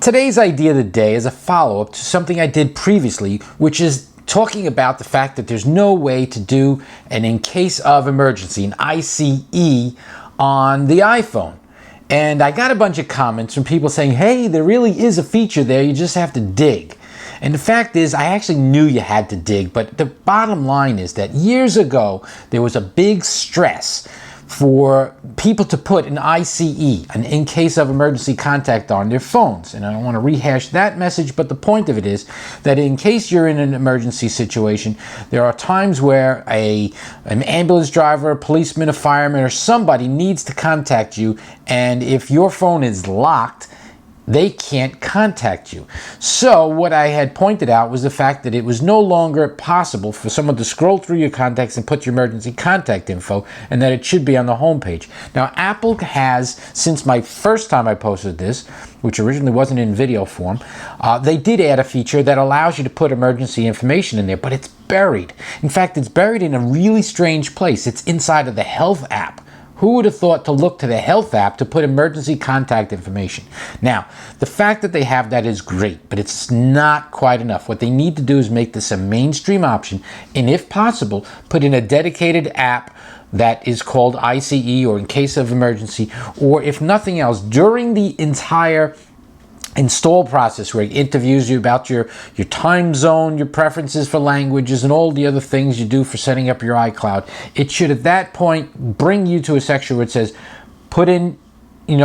Today's idea of the day is a follow-up to something I did previously, which is talking about the fact that there's no way to do an in case of emergency, an ICE, on the iPhone. And I got a bunch of comments from people saying, hey, there really is a feature there, you just have to dig. And the fact is, I actually knew you had to dig, but the bottom line is that years ago, there was a big stress for people to put an ICE, an in case of emergency contact, on their phones. And I don't want to rehash that message, but the point of it is that in case you're in an emergency situation, there are times where an ambulance driver, a policeman, a fireman, or somebody needs to contact you, and if your phone is locked, they can't contact you. So what I had pointed out was the fact that it was no longer possible for someone to scroll through your contacts and put your emergency contact info, and that it should be on the home page. Now, Apple has, since my first time I posted this, which originally wasn't in video form, they did add a feature that allows you to put emergency information in there, but it's buried. In fact, it's buried in a really strange place. It's inside of the Health app. Who would have thought to look to the Health app to put emergency contact information? Now, the fact that they have that is great, but it's not quite enough. What they need to do is make this a mainstream option, and if possible, put in a dedicated app that is called ICE, or in case of emergency, or if nothing else, during the entire install process, where it interviews you about your time zone, your preferences for languages, and all the other things you do for setting up your iCloud. It should at that point bring you to a section where it says, put in,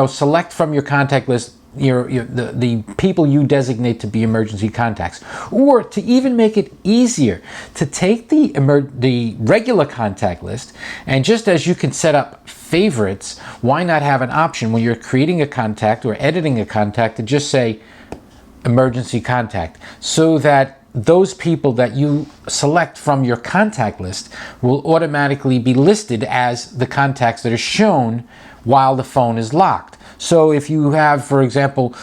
select from your contact list the people you designate to be emergency contacts, or to even make it easier to take the regular contact list, and just as you can set up favorites, why not have an option when you're creating a contact or editing a contact to just say emergency contact, so that those people that you select from your contact list will automatically be listed as the contacts that are shown while the phone is locked. So if you have, for example,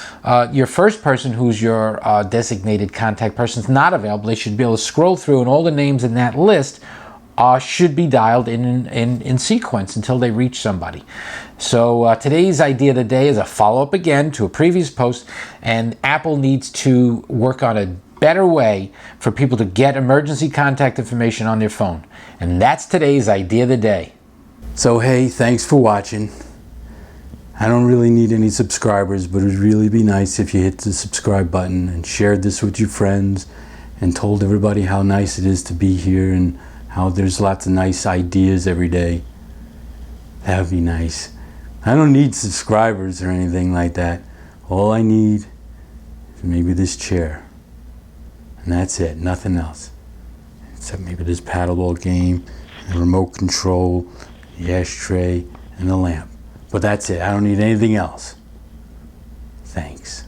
your first person who's your designated contact person is not available, they should be able to scroll through, and all the names in that list should be dialed in sequence until they reach somebody. So today's idea of the day is a follow-up again to a previous post, and Apple needs to work on a better way for people to get emergency contact information on their phone. And that's today's idea of the day. So hey, thanks for watching. I don't really need any subscribers, but it would really be nice if you hit the subscribe button and shared this with your friends and told everybody how nice it is to be here and how there's lots of nice ideas every day. That would be nice. I don't need subscribers or anything like that. All I need is maybe this chair. And that's it, nothing else. Except maybe this paddleball game, the remote control, the ashtray, and the lamp. But that's it, I don't need anything else. Thanks.